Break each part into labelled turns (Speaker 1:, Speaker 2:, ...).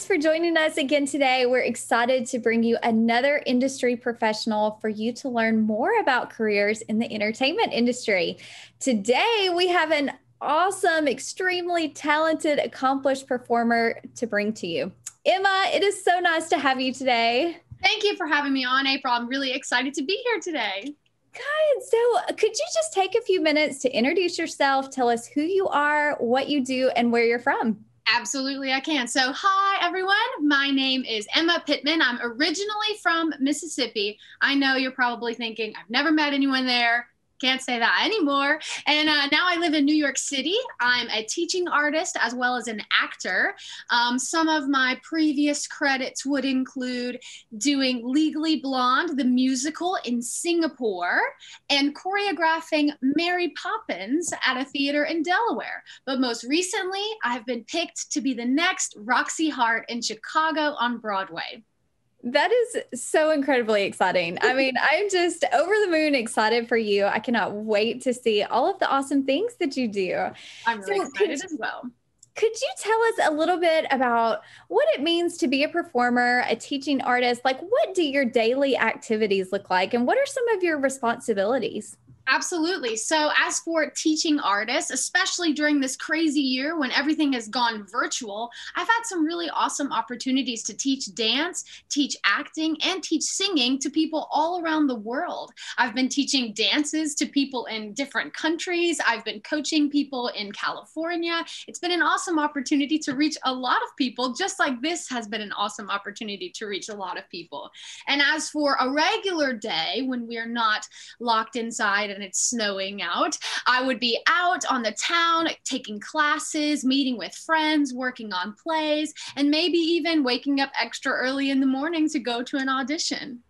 Speaker 1: for joining us again today. We're excited to bring you another industry professional for you to learn more about careers in the entertainment industry. Today, we have an awesome, extremely talented, accomplished performer to bring to you. Emma, it is so nice to have you today.
Speaker 2: Thank you for having me on, April. I'm really excited to be here today.
Speaker 1: Good. So could you just take a few minutes to introduce yourself, tell us who you are, what you do, and where you're from?
Speaker 2: Absolutely, I can. So, hi, everyone. My name is Emma Pittman. I'm originally from Mississippi. I know you're probably thinking, I've never met anyone there. Can't say that anymore. And now I live in New York City. I'm a teaching artist as well as an actor. Some of my previous credits would include doing Legally Blonde, the musical in Singapore, and choreographing Mary Poppins at a theater in Delaware. But most recently, I've been picked to be the next Roxie Hart in Chicago on Broadway.
Speaker 1: That is so incredibly exciting. I mean, I'm just over the moon excited for you. I cannot wait to see all of the awesome things that you do.
Speaker 2: I'm really excited as well.
Speaker 1: Could you tell us a little bit about what it means to be a performer, a teaching artist? Like, what do your daily activities look like? And what are some of your responsibilities?
Speaker 2: Absolutely. So as for teaching artists, especially during this crazy year when everything has gone virtual, I've had some really awesome opportunities to teach dance, teach acting, and teach singing to people all around the world. I've been teaching dances to people in different countries. I've been coaching people in California. It's been an awesome opportunity to reach a lot of people, just like this has been an awesome opportunity to reach a lot of people. And as for a regular day when we are not locked inside and it's snowing out, I would be out on the town taking classes, meeting with friends, working on plays, and maybe even waking up extra early in the morning to go to an audition.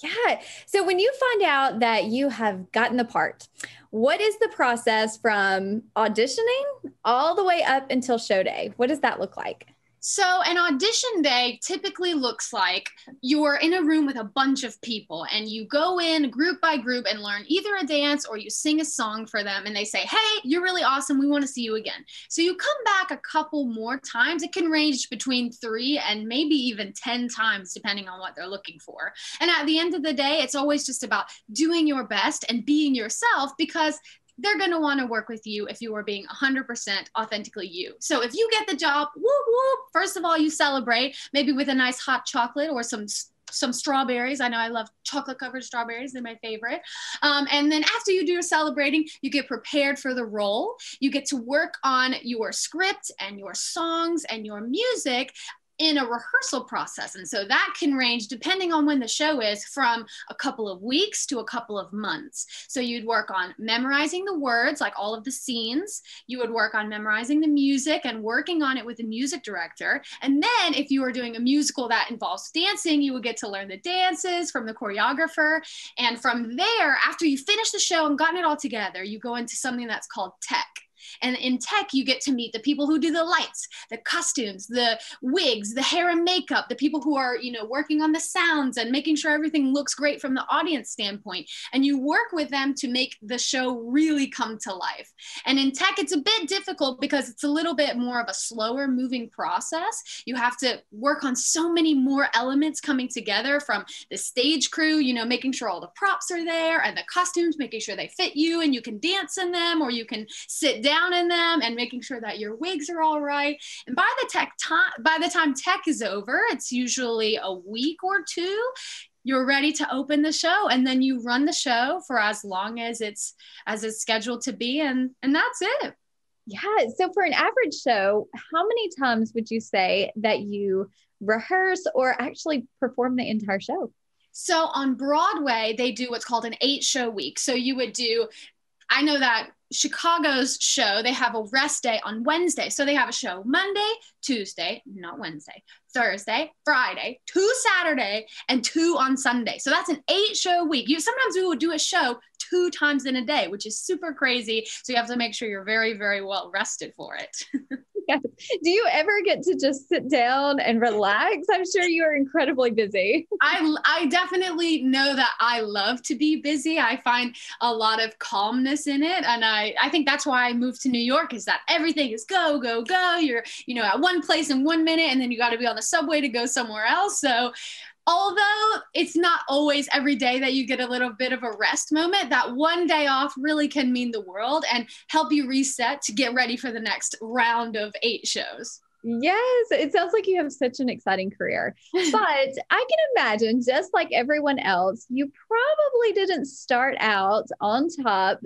Speaker 1: Yeah. So when you find out that you have gotten the part, what is the process from auditioning all the way up until show day? What does that look like?
Speaker 2: So an audition day typically looks like you're in a room with a bunch of people and you go in group by group and learn either a dance or you sing a song for them and they say, hey, you're really awesome. We want to see you again. So you come back a couple more times. It can range between 3 and maybe even 10 times depending on what they're looking for. And at the end of the day, it's always just about doing your best and being yourself because they're going to want to work with you if you are being 100% authentically you. So if you get the job, whoop, whoop, first of all, you celebrate maybe with a nice hot chocolate or some strawberries. I know I love chocolate covered strawberries. They're my favorite. And then after you do your celebrating, you get prepared for the role. You get to work on your script and your songs and your music in a rehearsal process. And so that can range, depending on when the show is, from a couple of weeks to a couple of months. So you'd work on memorizing the words, like all of the scenes. You would work on memorizing the music and working on it with the music director. And then if you were doing a musical that involves dancing, you would get to learn the dances from the choreographer. And from there, after you finish the show and gotten it all together, you go into something that's called tech. And in tech, you get to meet the people who do the lights, the costumes, the wigs, the hair and makeup, the people who are, working on the sounds and making sure everything looks great from the audience standpoint. And you work with them to make the show really come to life. And in tech, it's a bit difficult because it's a little bit more of a slower moving process. You have to work on so many more elements coming together, from the stage crew, making sure all the props are there, and the costumes, making sure they fit you and you can dance in them or you can sit down in them, and making sure that your wigs are all right. And by the time tech is over, it's usually a week or two, you're ready to open the show, and then you run the show for as long as it's scheduled to be, and that's it.
Speaker 1: Yeah. So for an average show, how many times would you say that you rehearse or actually perform the entire show?
Speaker 2: So on Broadway, they do what's called an 8-show week. So you would do, I know that Chicago's show, they have a rest day on Wednesday. So they have a show Monday, Tuesday, not Wednesday, Thursday, Friday, 2 Saturday, and 2 on Sunday. So that's an 8-show week. Sometimes we would do a show 2 times in a day, which is super crazy. So you have to make sure you're very, very well rested for it.
Speaker 1: Yes. Do you ever get to just sit down and relax? I'm sure you are incredibly busy.
Speaker 2: I definitely know that I love to be busy. I find a lot of calmness in it. And I think that's why I moved to New York, is that everything is go, go, go. You're, at one place in 1 minute, and then you got to be on the subway to go somewhere else. So although it's not always every day that you get a little bit of a rest moment, that one day off really can mean the world and help you reset to get ready for the next round of 8 shows.
Speaker 1: Yes, it sounds like you have such an exciting career. But I can imagine, just like everyone else, you probably didn't start out on top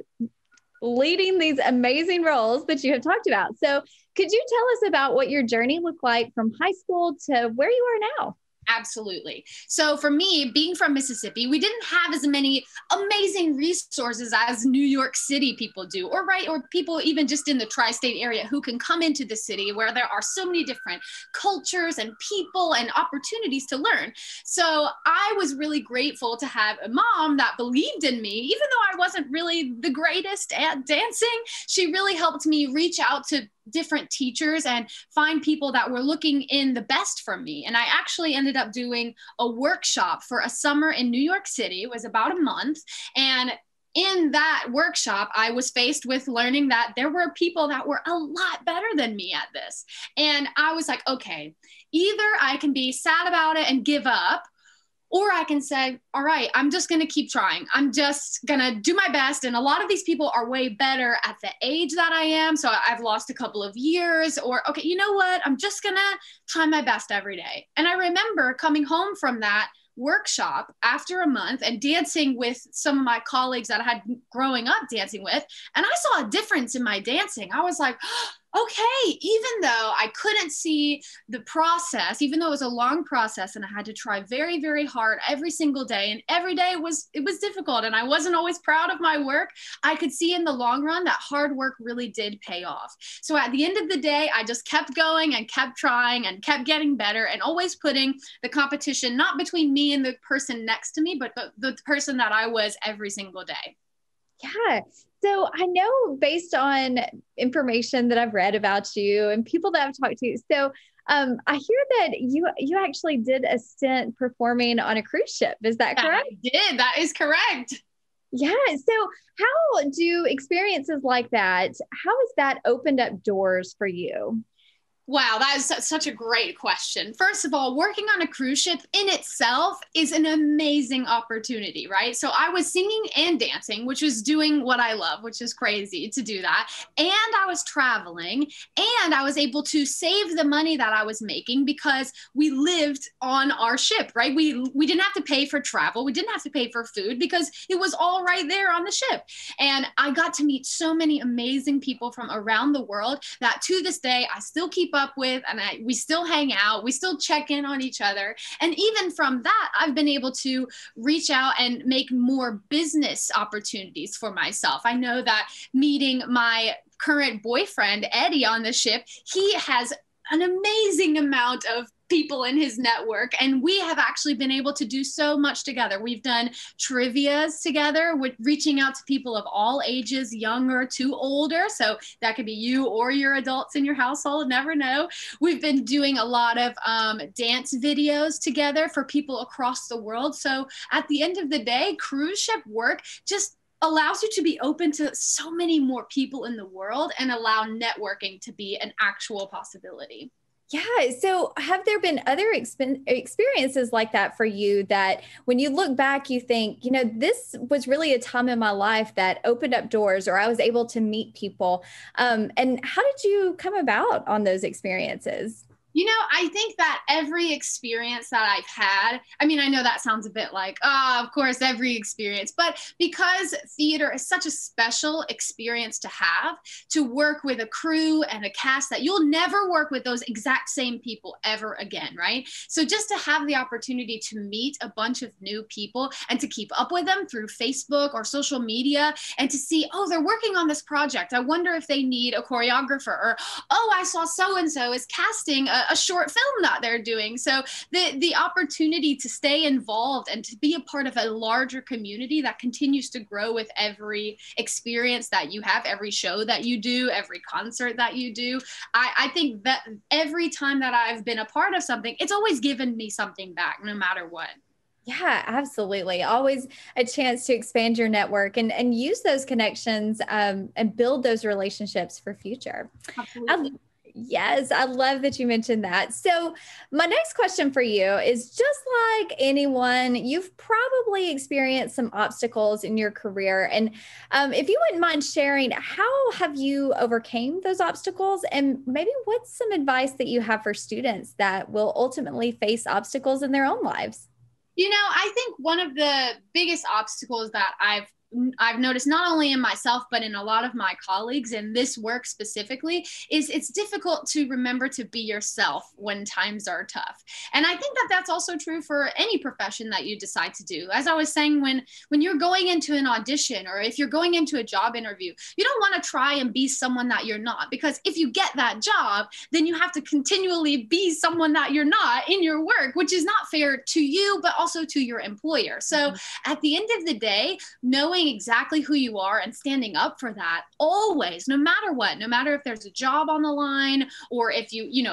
Speaker 1: leading these amazing roles that you have talked about. So, could you tell us about what your journey looked like from high school to where you are now?
Speaker 2: Absolutely. So for me, being from Mississippi, we didn't have as many amazing resources as New York City people do, or people even just in the tri-state area who can come into the city where there are so many different cultures and people and opportunities to learn. So I was really grateful to have a mom that believed in me, even though I wasn't really the greatest at dancing. She really helped me reach out to different teachers and find people that were looking in the best for me. And I actually ended up doing a workshop for a summer in New York City. It was about a month. And in that workshop, I was faced with learning that there were people that were a lot better than me at this. And I was like, okay, either I can be sad about it and give up, or I can say, all right, I'm just going to keep trying. I'm just going to do my best. And a lot of these people are way better at the age that I am. So I've lost a couple of years, or, okay, you know what? I'm just going to try my best every day. And I remember coming home from that workshop after a month and dancing with some of my colleagues that I had growing up dancing with. And I saw a difference in my dancing. I was like, okay, even though I couldn't see the process, even though it was a long process and I had to try very, very hard every single day, and every day it was difficult and I wasn't always proud of my work, I could see in the long run that hard work really did pay off. So at the end of the day, I just kept going and kept trying and kept getting better, and always putting the competition not between me and the person next to me, but the person that I was every single day.
Speaker 1: Yeah. So I know, based on information that I've read about you and people that I've talked to, so I hear that you actually did a stint performing on a cruise ship. Is that correct?
Speaker 2: I did. That is correct.
Speaker 1: Yeah. So how do experiences like that, how has that opened up doors for you?
Speaker 2: Wow, that is such a great question. First of all, working on a cruise ship in itself is an amazing opportunity, right? So I was singing and dancing, which was doing what I love, which is crazy to do that. And I was traveling, and I was able to save the money that I was making because we lived on our ship, right? We didn't have to pay for travel. We didn't have to pay for food because it was all right there on the ship. And I got to meet so many amazing people from around the world that to this day, I still keep up with, and we still hang out, we still check in on each other. And even from that, I've been able to reach out and make more business opportunities for myself. I know that meeting my current boyfriend, Eddie, on the ship, he has an amazing amount of people in his network, and we have actually been able to do so much together. We've done trivias together, with reaching out to people of all ages, younger to older. So that could be you or your adults in your household, never know. We've been doing a lot of dance videos together for people across the world. So at the end of the day, cruise ship work just allows you to be open to so many more people in the world and allow networking to be an actual possibility.
Speaker 1: Yeah. So have there been other experiences like that for you, that when you look back, you think, this was really a time in my life that opened up doors, or I was able to meet people? And how did you come about on those experiences?
Speaker 2: I think that every experience that I've had, I know that sounds a bit like, of course, every experience, but because theater is such a special experience to have, to work with a crew and a cast that you'll never work with those exact same people ever again, right? So just to have the opportunity to meet a bunch of new people and to keep up with them through Facebook or social media, and to see, oh, they're working on this project. I wonder if they need a choreographer, or, oh, I saw so-and-so is casting a a short film that they're doing. So the opportunity to stay involved and to be a part of a larger community that continues to grow with every experience that you have, every show that you do, every concert that you do. I think that every time that I've been a part of something, it's always given me something back, no matter what.
Speaker 1: Yeah, absolutely. Always a chance to expand your network and use those connections and build those relationships for future.
Speaker 2: Absolutely.
Speaker 1: Yes, I love that you mentioned that. So, my next question for you is just like anyone, you've probably experienced some obstacles in your career. And if you wouldn't mind sharing, how have you overcame those obstacles? And maybe what's some advice that you have for students that will ultimately face obstacles in their own lives?
Speaker 2: I think one of the biggest obstacles that I've noticed not only in myself, but in a lot of my colleagues in this work specifically, is it's difficult to remember to be yourself when times are tough. And I think that that's also true for any profession that you decide to do. As I was saying, when you're going into an audition or if you're going into a job interview, you don't want to try and be someone that you're not, because if you get that job, then you have to continually be someone that you're not in your work, which is not fair to you, but also to your employer. So at the end of the day, knowing exactly who you are and standing up for that always, no matter what, no matter if there's a job on the line or if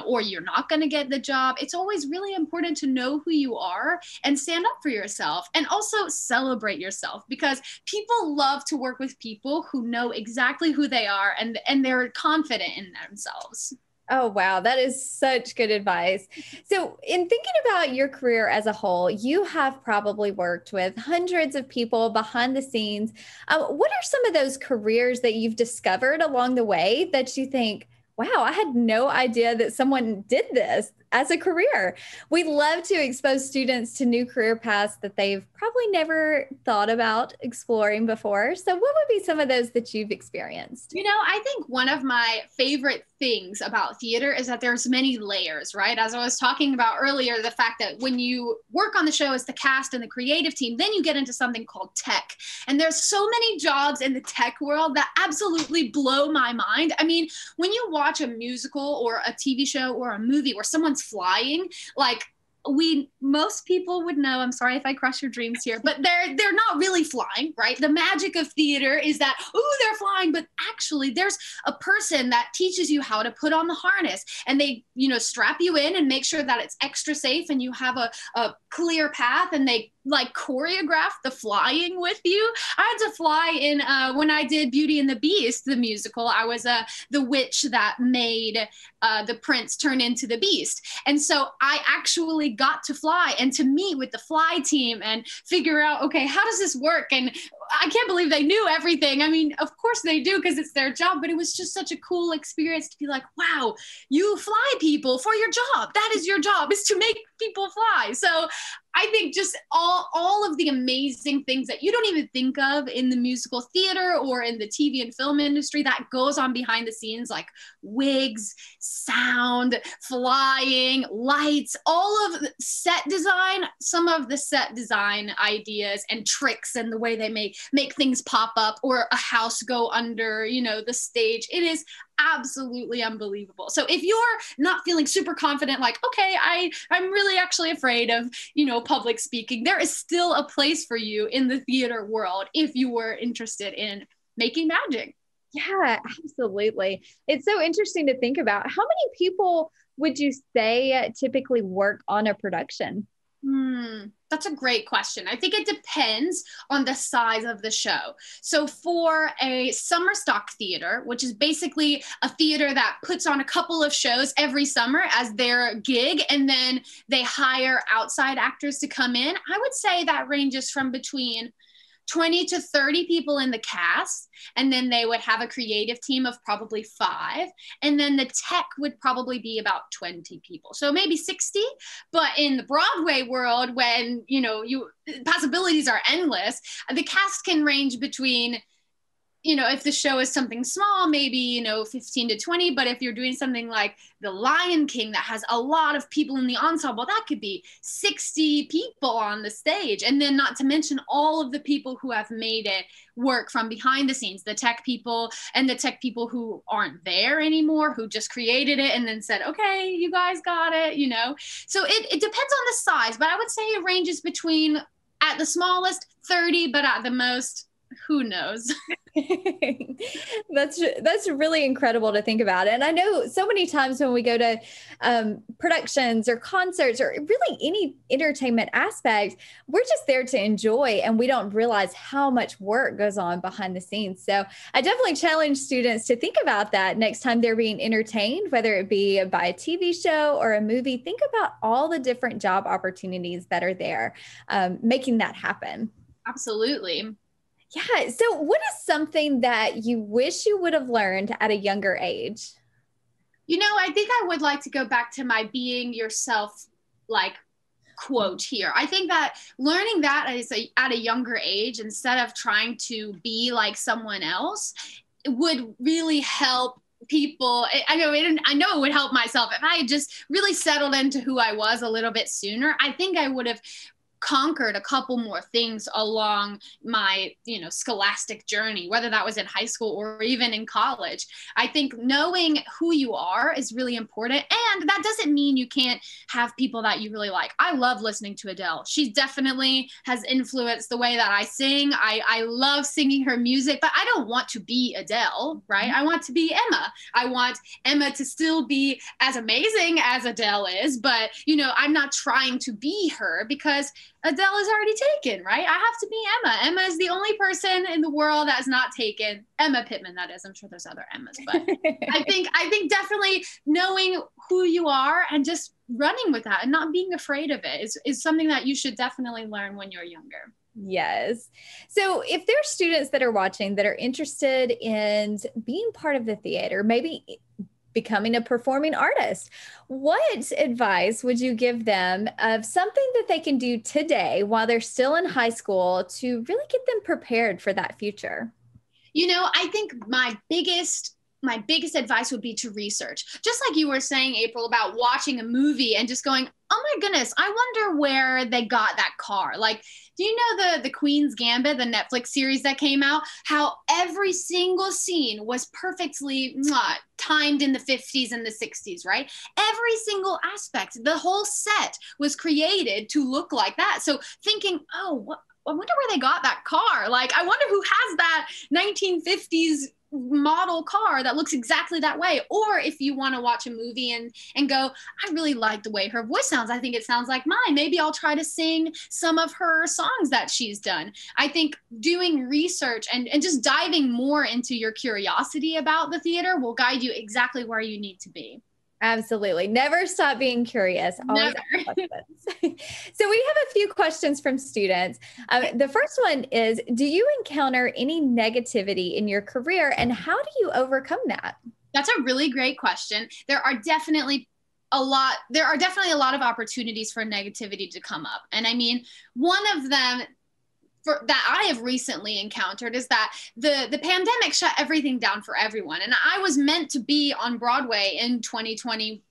Speaker 2: or you're not going to get the job, it's always really important to know who you are and stand up for yourself, and also celebrate yourself, because people love to work with people who know exactly who they are and they're confident in themselves.
Speaker 1: Oh, wow. That is such good advice. So, in thinking about your career as a whole, you have probably worked with hundreds of people behind the scenes. What are some of those careers that you've discovered along the way that you think, wow, I had no idea that someone did this as a career? We love to expose students to new career paths that they've probably never thought about exploring before. So, what would be some of those that you've experienced?
Speaker 2: I think one of my favorite things about theater is that there's many layers, right? As I was talking about earlier, the fact that when you work on the show as the cast and the creative team, then you get into something called tech. And there's so many jobs in the tech world that absolutely blow my mind. I mean, when you watch a musical or a TV show or a movie where someone's flying, like, most people would know, I'm sorry if I crush your dreams here, but they're not really flying, right? The magic of theater is that, oh, they're flying, but actually there's a person that teaches you how to put on the harness, and they, strap you in and make sure that it's extra safe and you have a clear path, and they like choreograph the flying with you. I had to fly in when I did Beauty and the Beast, the musical. I was the witch that made the prince turn into the beast. And so I actually got to fly and to meet with the fly team and figure out, okay, how does this work? And I can't believe they knew everything. I mean, of course they do, because it's their job, but it was just such a cool experience to be like, wow, you fly people for your job. That is your job, is to make people fly. So I think just all of the amazing things that you don't even think of in the musical theater or in the TV and film industry that goes on behind the scenes, like wigs, sound, flying, lights, all of the set design, some of the set design ideas and tricks and the way they make things pop up or a house go under, the stage. It is absolutely unbelievable. So if you're not feeling super confident, like, okay, I'm really actually afraid of, public speaking, there is still a place for you in the theater world if you were interested in making magic.
Speaker 1: Yeah, absolutely. It's so interesting to think about. How many people would you say typically work on a production?
Speaker 2: That's a great question. I think it depends on the size of the show. So for a summer stock theater, which is basically a theater that puts on a couple of shows every summer as their gig, and then they hire outside actors to come in, I would say that ranges from between 20 to 30 people in the cast. And then they would have a creative team of probably 5. And then the tech would probably be about 20 people. So maybe 60. But in the Broadway world, when, possibilities are endless, the cast can range between if the show is something small, maybe, 15 to 20, but if you're doing something like The Lion King that has a lot of people in the ensemble, that could be 60 people on the stage. And then not to mention all of the people who have made it work from behind the scenes, the tech people and the tech people who aren't there anymore, who just created it and then said, okay, you guys got it, So it depends on the size, but I would say it ranges between, at the smallest, 30, but at the most, who knows?
Speaker 1: That's really incredible to think about. And I know so many times when we go to productions or concerts or really any entertainment aspect, we're just there to enjoy and we don't realize how much work goes on behind the scenes. So I definitely challenge students to think about that next time they're being entertained, whether it be by a TV show or a movie. Think about all the different job opportunities that are there, making that happen.
Speaker 2: Absolutely.
Speaker 1: Yeah. So what is something that you wish you would have learned at a younger age?
Speaker 2: I think I would like to go back to my being yourself, quote here. I think that learning that at a younger age, instead of trying to be like someone else, would really help people. I know it would help myself if I had just really settled into who I was a little bit sooner. I think I would have conquered a couple more things along my, scholastic journey, whether that was in high school or even in college. I think knowing who you are is really important. And that doesn't mean you can't have people that you really like. I love listening to Adele. She definitely has influenced the way that I sing. I love singing her music, but I don't want to be Adele, right? I want to be Emma. I want Emma to still be as amazing as Adele is, but, I'm not trying to be her because Adele is already taken, right? I have to be Emma. Emma is the only person in the world that's not taken. Emma Pittman, that is. I'm sure there's other Emmas, but I think definitely knowing who you are and just running with that and not being afraid of it is something that you should definitely learn when you're younger.
Speaker 1: Yes. So if there are students that are watching that are interested in being part of the theater, maybe becoming a performing artist, what advice would you give them of something that they can do today while they're still in high school to really get them prepared for that future?
Speaker 2: I think my biggest advice would be to research. Just like you were saying, April, about watching a movie and just going, oh my goodness, I wonder where they got that car. Do you know the Queen's Gambit, the Netflix series that came out? How every single scene was perfectly timed in the 50s and the 60s, right? Every single aspect, the whole set was created to look like that. So thinking, I wonder where they got that car. I wonder who has that 1950s model car that looks exactly that way. Or if you want to watch a movie and go, I really like the way her voice sounds. I think it sounds like mine. Maybe I'll try to sing some of her songs that she's done. I think doing research and just diving more into your curiosity about the theater will guide you exactly where you need to be.
Speaker 1: Absolutely. Never stop being curious. Always ask questions. So we have a few questions from students. The first one is, do you encounter any negativity in your career and how do you overcome that?
Speaker 2: That's a really great question. There are definitely a lot of opportunities for negativity to come up. And I mean, one of them that I have recently encountered is that the pandemic shut everything down for everyone. And I was meant to be on Broadway in 2020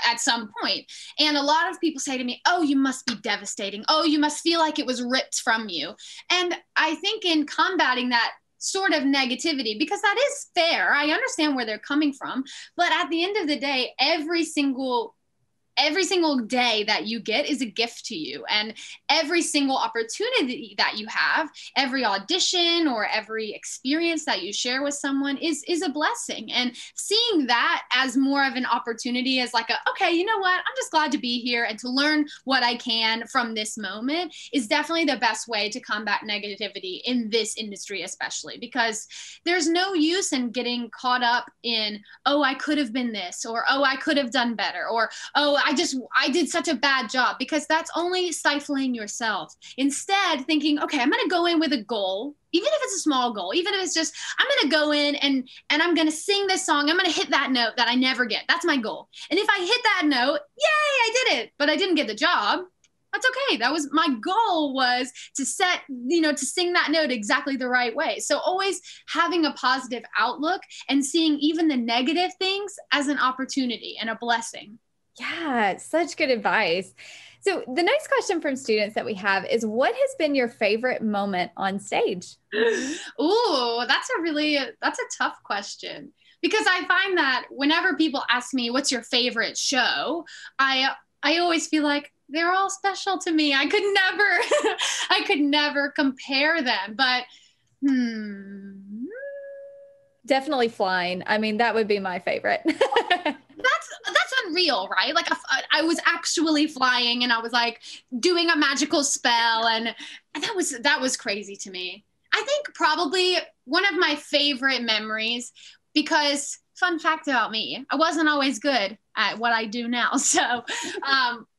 Speaker 2: at some point. And a lot of people say to me, oh, you must be devastating. Oh, you must feel like it was ripped from you. And I think in combating that sort of negativity, because that is fair, I understand where they're coming from. But at the end of the day, every single day that you get is a gift to you. And every single opportunity that you have, every audition or every experience that you share with someone is a blessing. And seeing that as more of an opportunity as okay, you know what? I'm just glad to be here and to learn what I can from this moment is definitely the best way to combat negativity in this industry, especially because there's no use in getting caught up in, oh, I could have been this, or, oh, I could have done better, or, oh, I did such a bad job, because that's only stifling yourself. Instead, thinking, okay, I'm going to go in with a goal, even if it's a small goal, even if it's just, I'm going to go in and I'm going to sing this song. I'm going to hit that note that I never get. That's my goal. And if I hit that note, yay, I did it, but I didn't get the job. That's okay. That was my goal, was to set, to sing that note exactly the right way. So always having a positive outlook and seeing even the negative things as an opportunity and a blessing.
Speaker 1: Yeah, such good advice. So the next question from students that we have is, what has been your favorite moment on stage?
Speaker 2: Ooh, that's a tough question, because I find that whenever people ask me, what's your favorite show? I always feel like they're all special to me. I could never, I could never compare them, but,
Speaker 1: Definitely flying. I mean, that would be my favorite.
Speaker 2: that's unreal, right? Like I was actually flying and I was like doing a magical spell, and that was crazy to me. I think probably one of my favorite memories, because fun fact about me, I wasn't always good at what I do now. So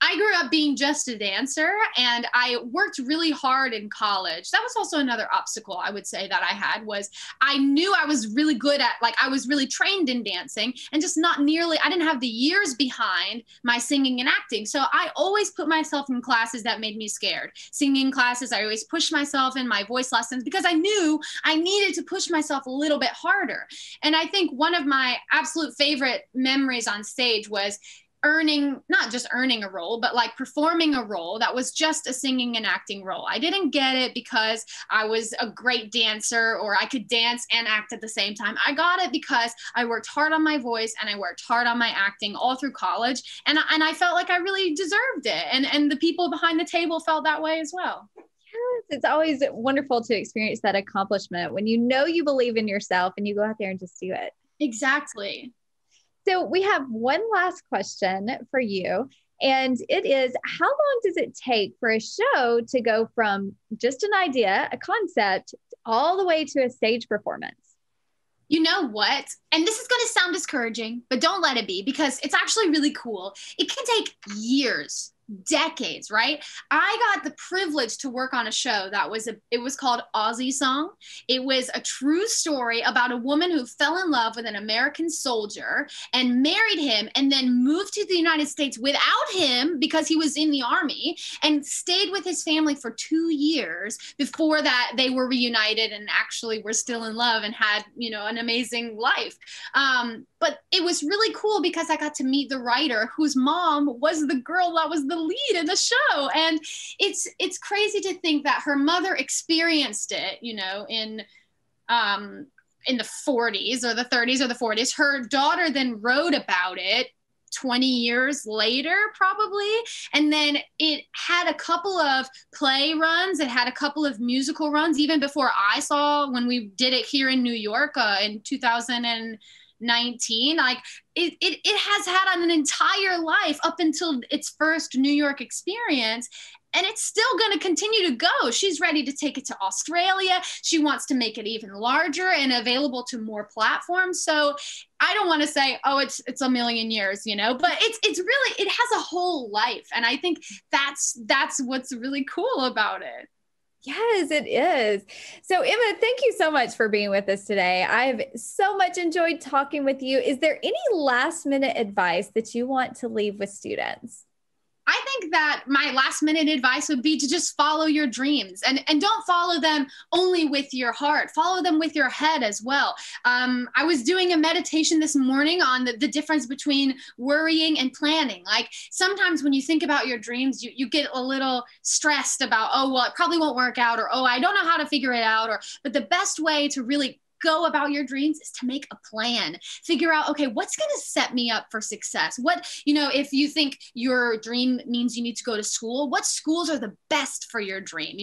Speaker 2: I grew up being just a dancer, and I worked really hard in college. That was also another obstacle I would say that I had, was I knew I was really good at, like, I was really trained in dancing, and just not nearly, I didn't have the years behind my singing and acting. So I always put myself in classes that made me scared. Singing classes, I always pushed myself in my voice lessons, because I knew I needed to push myself a little bit harder. And I think one of my absolute favorite memories on stage was not just earning a role, but like performing a role that was just a singing and acting role. I didn't get it because I was a great dancer or I could dance and act at the same time. I got it because I worked hard on my voice and I worked hard on my acting all through college. And I felt like I really deserved it. And the people behind the table felt that way as well.
Speaker 1: Yes, it's always wonderful to experience that accomplishment when you know you believe in yourself and you go out there and just do it.
Speaker 2: Exactly.
Speaker 1: So we have one last question for you, and it is, how long does it take for a show to go from just an idea, a concept, all the way to a stage performance?
Speaker 2: You know what? And this is going to sound discouraging, but don't let it be, because it's actually really cool. It can take years, decades, right? I got the privilege to work on a show that it was called Aussie Song. It was a true story about a woman who fell in love with an American soldier and married him, and then moved to the United States without him because he was in the army, and stayed with his family for 2 years before that they were reunited and actually were still in love and had, an amazing life. But it was really cool because I got to meet the writer, whose mom was the girl that was the lead in the show. And it's crazy to think that her mother experienced it, in the 40s or the 30s or the 40s. Her daughter then wrote about it 20 years later, probably. And then it had a couple of play runs. It had a couple of musical runs, even before I saw, when we did it here in New York in 2019. Like it has had an entire life up until its first New York experience. And it's still going to continue to go. She's ready to take it to Australia. She wants to make it even larger and available to more platforms. So I don't want to say, oh, it's a million years, but it's really, it has a whole life. And I think that's what's really cool about it.
Speaker 1: Yes, it is. So Emma, thank you so much for being with us today. I've so much enjoyed talking with you. Is there any last minute advice that you want to leave with students?
Speaker 2: I think that my last minute advice would be to just follow your dreams, and don't follow them only with your heart, follow them with your head as well. I was doing a meditation this morning on the difference between worrying and planning. Like sometimes when you think about your dreams, you get a little stressed about, oh, well, it probably won't work out, or, oh, I don't know how to figure it out. But the best way to really go about your dreams is to make a plan. Figure out, okay, what's going to set me up for success? If you think your dream means you need to go to school, what schools are the best for your dream?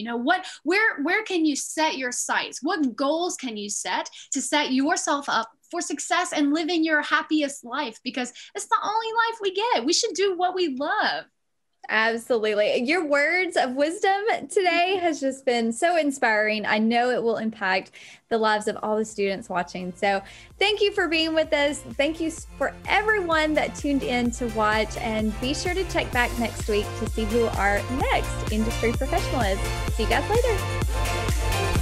Speaker 2: Where can you set your sights? What goals can you set to set yourself up for success and living your happiest life? Because it's the only life we get. We should do what we love.
Speaker 1: Absolutely. Your words of wisdom today has just been so inspiring. I know it will impact the lives of all the students watching. So thank you for being with us. Thank you for everyone that tuned in to watch, and be sure to check back next week to see who our next industry professional is. See you guys later.